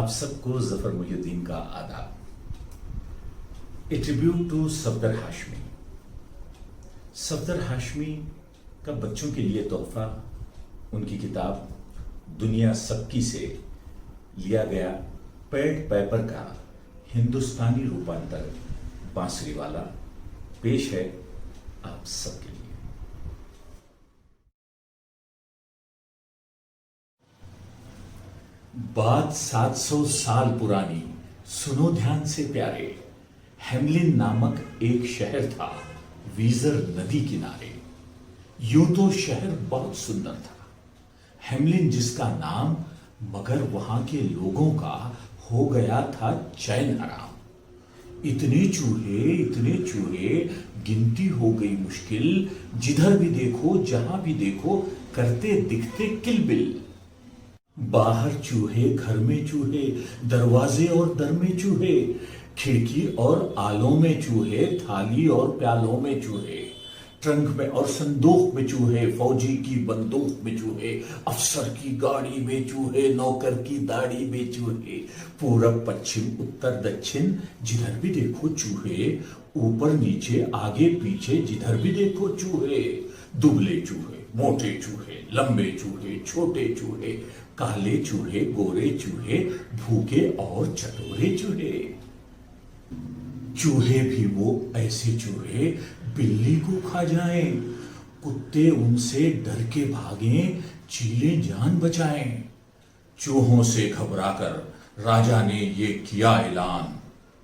आप सबको जफर मुहिउद्दीन का आदाब। A tribute to Safdar Hashmi. Safdar Hashmi का बच्चों के लिए तोहफा उनकी किताब दुनिया सबकी से लिया गया पेड पेपर का हिंदुस्तानी रूपांतर बांसुरी वाला पेश है आप सबके लिए। बात 700 साल पुरानी, सुनो ध्यान से प्यारे। हेमलिन नामक एक शहर था वीजर नदी किनारे। यूं तो शहर बहुत सुंदर था, हेमलिन जिसका नाम, मगर वहां के लोगों का हो गया था चैन हराम। इतने चूहे, गिनती हो गई मुश्किल। जिधर भी देखो, जहां भी देखो, करते दिखते किलबिल। बाहर चूहे, घर में चूहे, दरवाजे और दर में चूहे, खिड़की और आलों में चूहे, थाली और प्यालों में चूहे, ट्रंक में और संदूक में चूहे, फौजी की बंदूक में चूहे, अफसर की गाड़ी में चूहे, नौकर की दाढ़ी में चूहे, पूरब पश्चिम उत्तर दक्षिण, जिधर भी देखो चूहे, ऊपर नीचे आगे पीछे, जिधर भी देखो चूहे। दुबले चूहे, मोटे चूहे, लंबे चूहे, छोटे चूहे, काले चूहे, गोरे चूहे, भूखे और चटोरे चूहे। चूहे भी वो ऐसे चूहे बिल्ली को खा जाएं, कुत्ते उनसे डर के भागें, चीलें जान बचाएं। चूहों से घबराकर राजा ने ये किया ऐलान,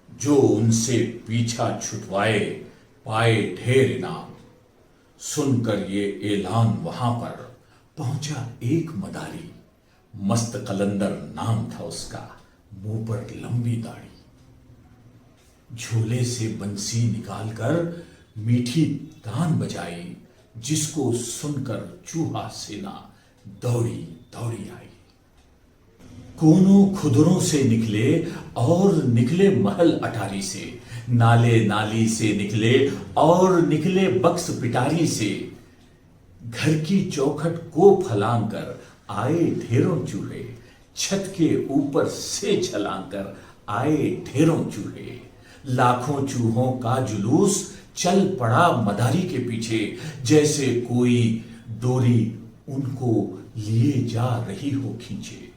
जो उनसे पीछा छुटवाए पाए ढेर इनाम। सुनकर ये ऐलान वहां पर पहुंचा एक मदारी, मस्त कलंदर नाम था उसका, मुंह पर लंबी दाढ़ी। झोले से बंसी निकालकर मीठी तान बजाई, जिसको सुनकर चूहा सेना दौड़ी दौड़ी आई। कोनों खुदरों से निकले और निकले महल अटारी से, नाले नाली से निकले और निकले बक्स पिटारी से। घर की चौखट को फलांग कर आए ढेरों चूहे, छत के ऊपर से छलांग कर आए ढेरों चूहे। लाखों चूहों का जुलूस चल पड़ा मदारी के पीछे, जैसे कोई डोरी उनको लिए जा रही हो खींचे।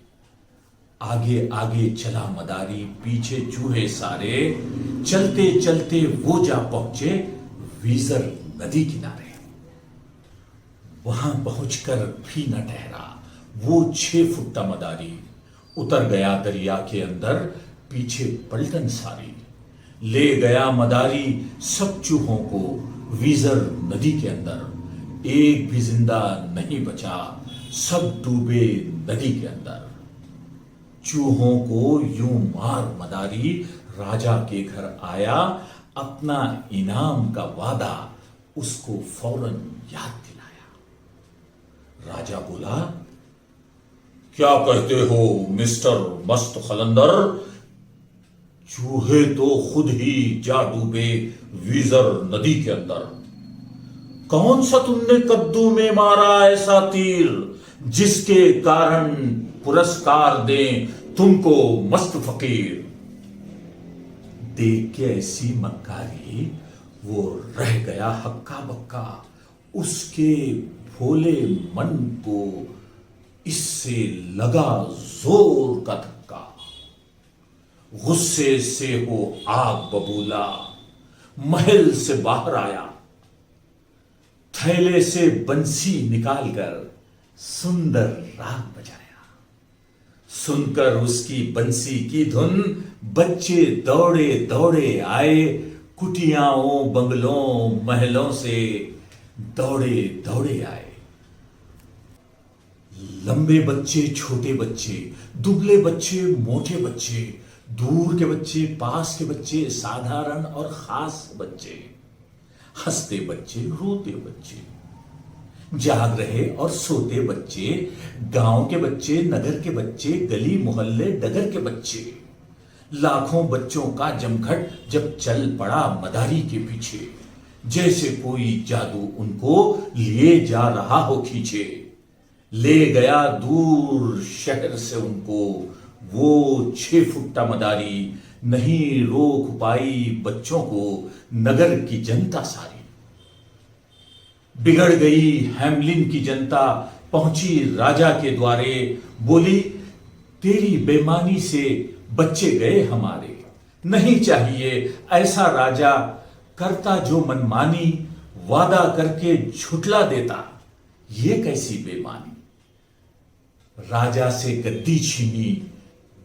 आगे आगे चला मदारी, पीछे चूहे सारे, चलते चलते वो जा पहुंचे वीजर नदी किनारे। वहां पहुंचकर भी न ठहरा वो 6 फुट्टा मदारी, उतर गया दरिया के अंदर, पीछे पलटन सारी। ले गया मदारी सब चूहों को वीजर नदी के अंदर, एक भी जिंदा नहीं बचा, सब डूबे नदी के अंदर। चूहों को यूं मार मदारी राजा के घर आया, अपना इनाम का वादा उसको फौरन याद दिलाया। राजा बोला, क्या कहते हो मिस्टर मस्त कलंदर? चूहे तो खुद ही जा डूबे वीजर नदी के अंदर। कौन सा तुमने कद्दू में मारा ऐसा तीर, जिसके कारण पुरस्कार दें तुमको मस्त फकीर? देख के ऐसी मक्कारी वो रह गया हक्का बक्का, उसके भोले मन को इससे लगा जोर का धक्का। गुस्से से हो आग बबूला, महल से बाहर आया, थैले से बंसी निकालकर सुंदर राग बजाया। सुनकर उसकी बंसी की धुन बच्चे दौड़े दौड़े आए, कुटियाओं बंगलों महलों से दौड़े दौड़े आए। लंबे बच्चे, छोटे बच्चे, दुबले बच्चे, मोटे बच्चे, दूर के बच्चे, पास के बच्चे, साधारण और खास बच्चे, हंसते बच्चे, रोते बच्चे, जाग रहे और सोते बच्चे, गांव के बच्चे, नगर के बच्चे, गली मोहल्ले डगर के बच्चे। लाखों बच्चों का जमघट जब चल पड़ा मदारी के पीछे, जैसे कोई जादू उनको लिए जा रहा हो खींचे। ले गया दूर शहर से उनको वो 6 फुट्टा मदारी नहीं रोक पाई बच्चों को नगर की जनता सारी। बिगड़ गई हैमलिन की जनता पहुंची राजा के द्वारे, बोली तेरी बेईमानी से बच्चे गए हमारे। नहीं चाहिए ऐसा राजा, करता जो मनमानी, वादा करके झुठला देता, ये कैसी बेईमानी। राजा से गद्दी छीनी,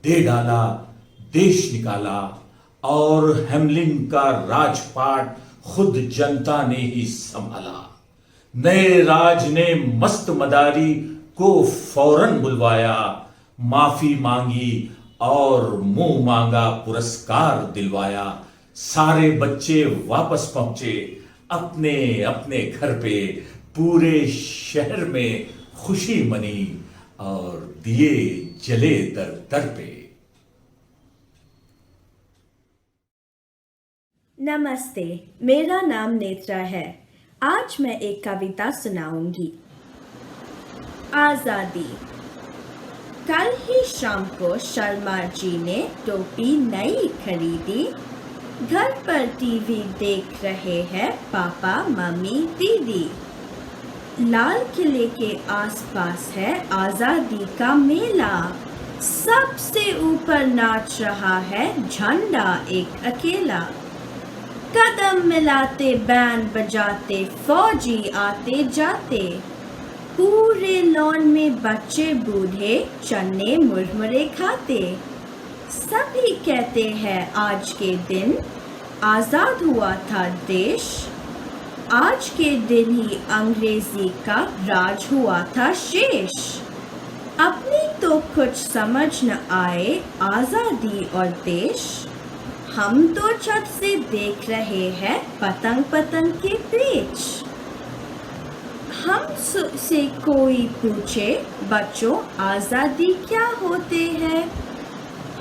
दे डाला, देश निकाला, और हैमलिन का राजपाट खुद जनता ने ही संभाला। नए राज ने मस्त मदारी को फौरन बुलवाया, माफी मांगी और मुंह मांगा पुरस्कार दिलवाया। सारे बच्चे वापस पहुंचे अपने अपने घर पे, पूरे शहर में खुशी मनी और दिए जले दर दर पे। नमस्ते, मेरा नाम नेत्रा है। आज मैं एक कविता सुनाऊंगी। आजादी। कल ही शाम को शर्मा जी ने टोपी नई खरीदी। घर पर टीवी देख रहे हैं पापा मम्मी दीदी। लाल किले के आसपास है आजादी का मेला। सबसे ऊपर नाच रहा है झंडा एक अकेला। कदम मिलाते बैंड बजाते फौजी आते जाते। पूरे लॉन में बच्चे बूढ़े चन्ने मुरमुरे खाते। सभी कहते हैं आज के दिन आजाद हुआ था देश। आज के दिन ही अंग्रेजी का राज हुआ था शेष। अपनी तो कुछ समझ न आए आजादी और देश। हम तो छत से देख रहे हैं पतंग पतंग के पेच। हम से कोई पूछे बच्चों आजादी क्या होते हैं,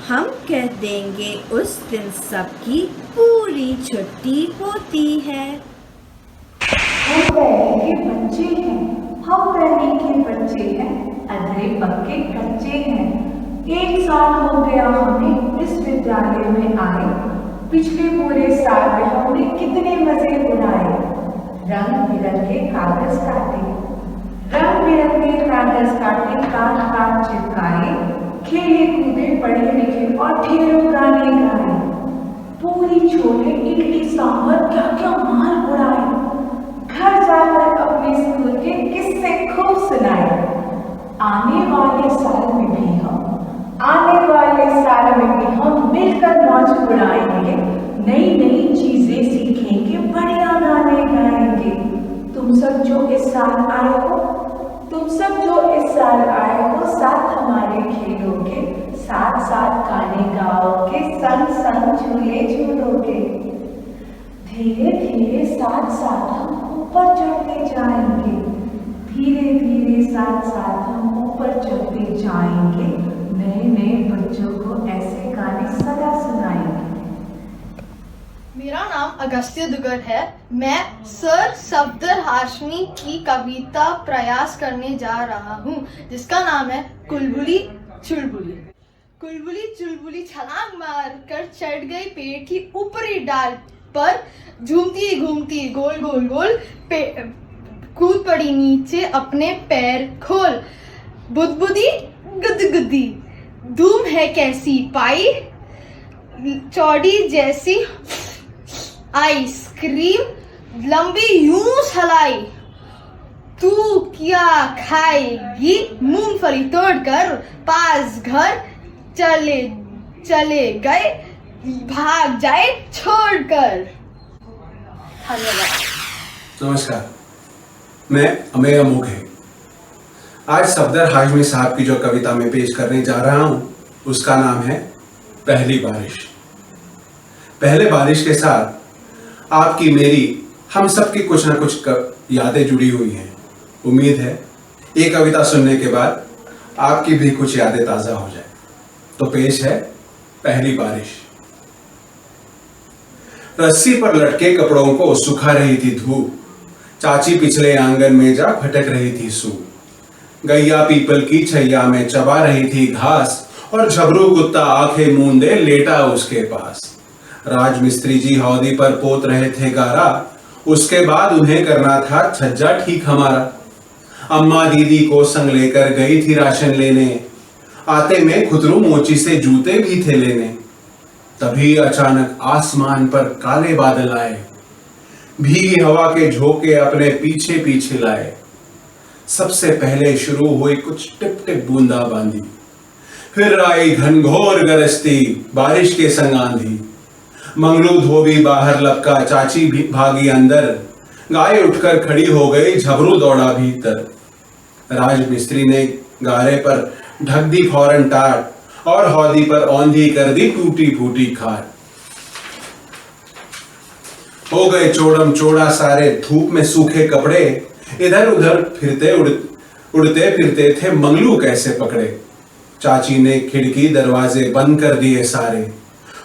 हम कह देंगे उस दिन सबकी पूरी छुट्टी होती है। हम पहले के बच्चे हैं, हम पहले के बच्चे हैं, अधरे पक्के कच्चे हैं। 1 साल हो गया हमें इस विद्यालय में आए। पिछले पूरे साल में हमने कितने मजे उड़ाए। रंग बिरंगे कागज काटे, रंग बिरंगे कागज काटे, काट काट चिपकाए। खेले कूदे पढ़े लिखे और ढेरों गाने गाए। पूरी छोले इडली सांभर क्या क्या मार उड़ाए। घर जाकर अपने स्कूल के किस्से खूब सुनाए। आने वाले साल में भी हम मिलकर मौज उड़ाएंगे। नई नई चीजें सीखेंगे, बढ़िया गाने गाएंगे। तुम सब जो इस साल आए हो साथ हमारे खेलोगे, साथ साथ गाने गाओगे, संग संग झूले झूलोगे। धीरे धीरे साथ साथ हम ऊपर चढ़ते जाएंगे। धीरे धीरे साथ साथ हम ऊपर चढ़ते जाएंगे। नए नए बच्चों को ऐसे गाने सदा सुनाएंगे। मेरा नाम अगस्त्य दुगर है। मैं सर सफदर हाशमी की कविता प्रयास करने जा रहा हूँ, जिसका नाम है कुलबुली चुलबुली। कुलबुली चुलबुली छलांग मारकर चढ़ गई पेड़ की ऊपरी डाल पर। झूमती घूमती गोल गोल गोल कूद पड़ी नीचे अपने पैर खोल। बुदबुदी गुदगुदी धूम है कैसी पाई, चौड़ी जैसी आइसक्रीम लंबी यूं सलाई। तू क्या खाएगी मूंगफली तोड़कर, पास घर चले चले गए भाग जाए छोड़कर। धन्यवाद। नमस्कार, मैं अमेय अमोघ है। आज सफदर हाशमी साहब की जो कविता मैं पेश करने जा रहा हूं उसका नाम है पहली बारिश। पहले बारिश के साथ आपकी मेरी हम सबकी कुछ ना कुछ यादें जुड़ी हुई हैं। उम्मीद है ये कविता सुनने के बाद आपकी भी कुछ यादें ताजा हो जाए। तो पेश है पहली बारिश। रस्सी पर लटके कपड़ों को सुखा रही थी धूप। चाची पिछले आंगन में जा भटक रही थी सू। गैया पीपल की छैया में चबा रही थी घास और झबरू कुत्ता आंखें मूंदे लेटा उसके पास। राजमिस्त्री जी हौदी पर पोत रहे थे गारा, उसके बाद उन्हें करना था छज्जा ठीक हमारा। अम्मा दीदी को संग लेकर गई थी राशन लेने, आते में खुदरू मोची से जूते भी थे लेने। तभी अचानक आसमान पर काले बादल आए, भीगी हवा के झोंके अपने पीछे पीछे लाए। सबसे पहले शुरू हुई कुछ टिप टिप बूंदा बांदी, फिर आई घनघोर गरजती बारिश के संग आंधी। मंगलू धोबी बाहर लपका, चाची भी भागी अंदर, गाय उठकर खड़ी हो गई, झबरू दौड़ा भीतर। राजमिस्त्री ने गारे पर ढक दी फौरन टाट और हौदी पर औंधी कर दी टूटी फूटी खाट। हो गए चोड़म चोड़ा सारे धूप में सूखे कपड़े, इधर उधर फिरते उड़ते फिरते थे मंगलू कैसे पकड़े। चाची ने खिड़की दरवाजे बंद कर दिए सारे,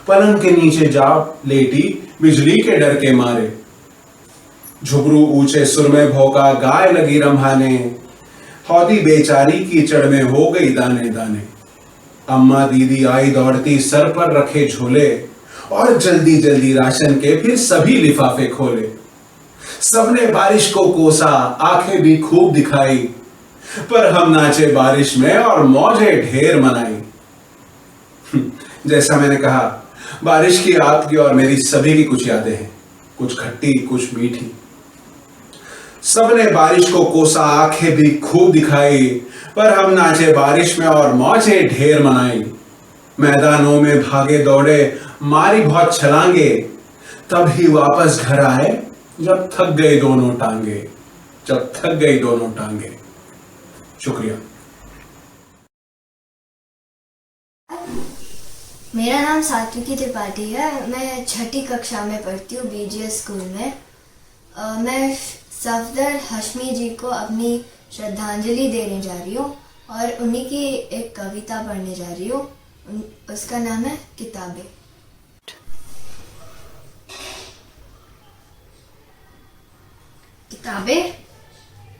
पलंग के नीचे जा लेटी बिजली के डर के मारे। झुबरू ऊंचे सुर में भौंका, गाय लगी रंभाने, हौदी बेचारी कीचड़ में हो गई दाने दाने। अम्मा दीदी आई दौड़ती, सर पर रखे झोले, और जल्दी जल्दी राशन के फिर सभी लिफाफे खोले। सबने बारिश को कोसा, आंखें भी खूब दिखाई, पर हम नाचे बारिश में और मौजें ढेर मनाई। जैसा मैंने कहा, बारिश की आपकी और मेरी सभी की कुछ यादें हैं, कुछ खट्टी कुछ मीठी। सबने बारिश को कोसा, आंखें भी खूब दिखाई, पर हम नाचे बारिश में और मौजें ढेर मनाई। मैदानों में भागे दौड़े, मारी बहुत छलांगे, तभी वापस घर आए जब थक गई दोनों टांगे, जब थक गई दोनों टांगे। शुक्रिया। मेरा नाम सात्विकी त्रिपाठी है। मैं छठी कक्षा में पढ़ती हूँ बीजीएस स्कूल में। मैं सफदर हाशमी जी को अपनी श्रद्धांजलि देने जा रही हूँ और उन्हीं की एक कविता पढ़ने जा रही हूँ। उसका नाम है किताबें। किताबें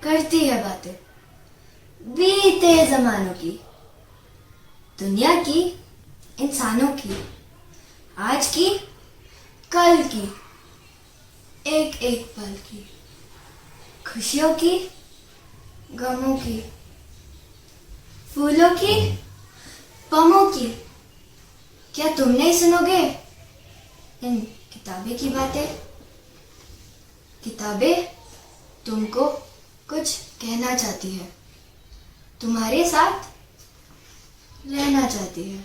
करती है बातें बीते जमानों की, दुनिया की, इंसानों की, आज की, कल की, एक एक पल की, खुशियों की, गमों की, फूलों की, पमों की। क्या तुम नहीं सुनोगे इन किताबें की बातें? किताबें तुमको कुछ कहना चाहती है, तुम्हारे साथ रहना चाहती है।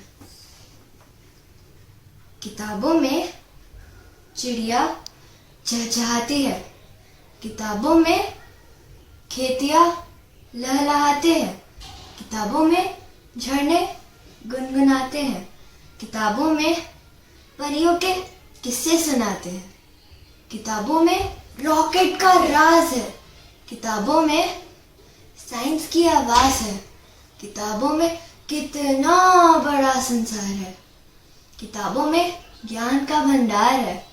किताबों में चिड़िया चहचहाती है, किताबों में खेतिया लहलहाते हैं, किताबों में झरने गुनगुनाते हैं, किताबों में परियों के किस्से सुनाते हैं, किताबों में रॉकेट का राज है, किताबों में साइंस की आवाज है, किताबों में कितना बड़ा संसार है, किताबों में ज्ञान का भंडार है।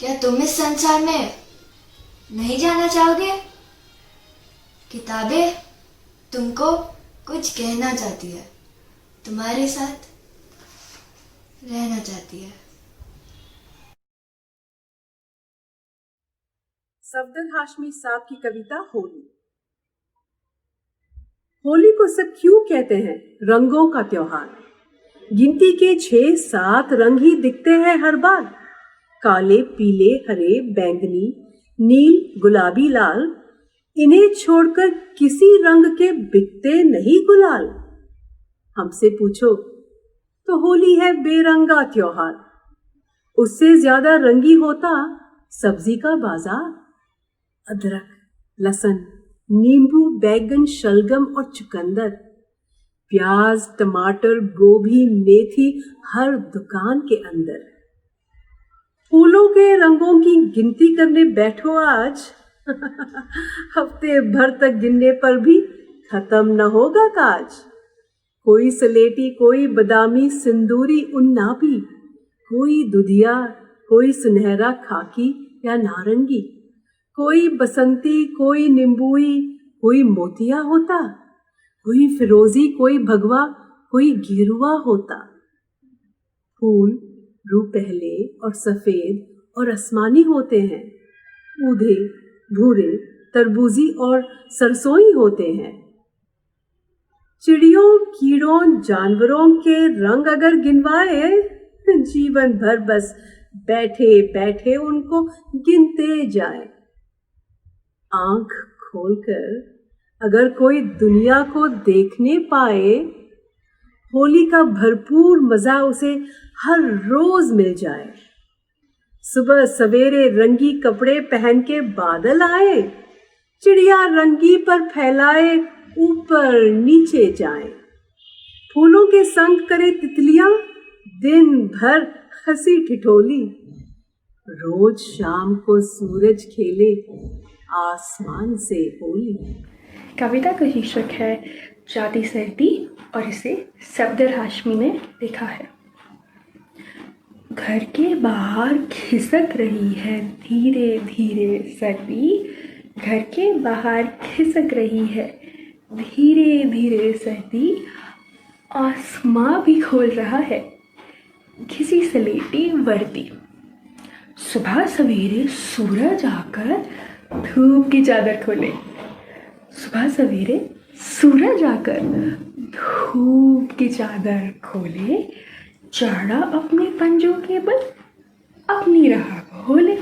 क्या तुम इस संसार में नहीं जाना चाहोगे? किताबें तुमको कुछ कहना चाहती है, तुम्हारे साथ रहना चाहती है। सफदर हाशमी साहब की कविता होली। होली को सब क्यों कहते हैं रंगों का त्योहार। गिनती के 6-7 रंग ही दिखते हैं हर बार, काले, पीले, हरे, बैंगनी, नील, गुलाबी, लाल। इन्हें छोड़कर किसी रंग के बिकते नहीं गुलाल। हमसे पूछो तो होली है बेरंगा त्योहार, उससे ज्यादा रंगी होता सब्जी का बाजार। अदरक, लहसुन, नींबू, बैगन, शलगम और चुकंदर, प्याज, टमाटर, गोभी, मेथी हर दुकान के अंदर। फूलों के रंगों की गिनती करने बैठो आज हफ्ते भर तक गिनने पर भी खत्म न होगा काज। कोई सलेटी, कोई बदामी, सिंदूरी, उन्नाबी, कोई दुधिया, कोई सुनहरा खाकी या नारंगी, कोई बसंती, कोई नींबुई, कोई मोतिया होता, कोई फिरोजी, कोई भगवा, कोई गेरुआ होता। फूल रूपहले और सफेद और आसमानी होते हैं, ऊधे, भूरे, तरबूजी और सरसोई होते हैं। चिड़ियों, कीड़ों, जानवरों के रंग अगर गिनवाए, जीवन भर बस बैठे बैठे उनको गिनते जाए। आंख खोलकर अगर कोई दुनिया को देखने पाए, होली का भरपूर मजा उसे हर रोज मिल जाए। सुबह सवेरे रंगी कपड़े पहन के बादल आए, चिड़िया रंगी पर फैलाए ऊपर नीचे जाए। फूलों के संग करे तितलियां दिन भर हंसी ठिठोली। रोज शाम को सूरज खेले आसमान से होली। कविता का शीर्षक है जाती सर्दी और इसे सफदर हाशमी ने लिखा है। घर के बाहर खिसक रही है धीरे धीरे सर्दी, घर के बाहर खिसक रही है धीरे धीरे सर्दी, आसमां भी खोल रहा है घिसी सलेटी वर्दी। सुबह सवेरे सूरज आकर धूप की चादर खोले, सुबह सवेरे सूरज आकर धूप की चादर खोले, जाड़ा अपने पंजों के बल अपनी राह खोले।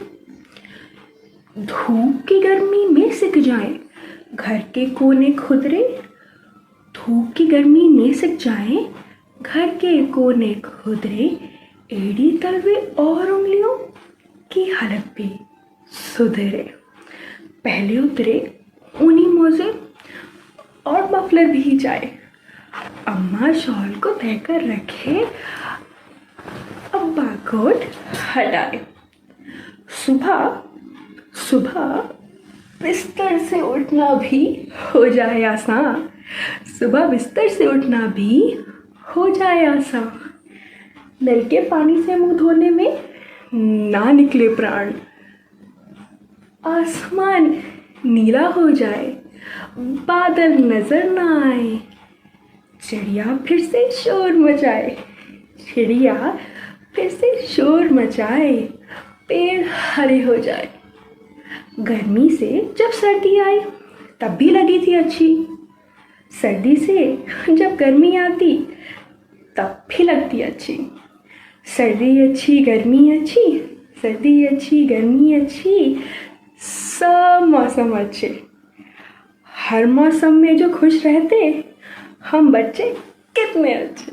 धूप की गर्मी में सिक जाए घर के कोने खुदरे, धूप की गर्मी में सिक जाए घर के कोने खुदरे, एड़ी तलवे और उंगलियों की हालत भी सुधरे। पहले उतरे ऊनी मोजे और मफलर भी जाए, अम्मा शॉल को तहकर रखे, अब्बा कोट हटाए। सुबह सुबह बिस्तर से उठना भी हो जाए आसान, सुबह बिस्तर से उठना भी हो जाए आसान। नल के पानी से मुंह धोने में ना निकले प्राण, आसमान नीला हो जाए, बादल नजर ना आए, चिड़िया फिर से शोर मचाए, चिड़िया फिर से शोर मचाए, पेड़ हरे हो जाए। गर्मी से जब सर्दी आई तब भी लगी थी अच्छी, सर्दी से जब गर्मी आती तब भी लगती अच्छी। सर्दी अच्छी गर्मी अच्छी, सर्दी अच्छी गर्मी अच्छी, सब मौसम अच्छे। हर मौसम में जो खुश रहते हम बच्चे कितने अच्छे।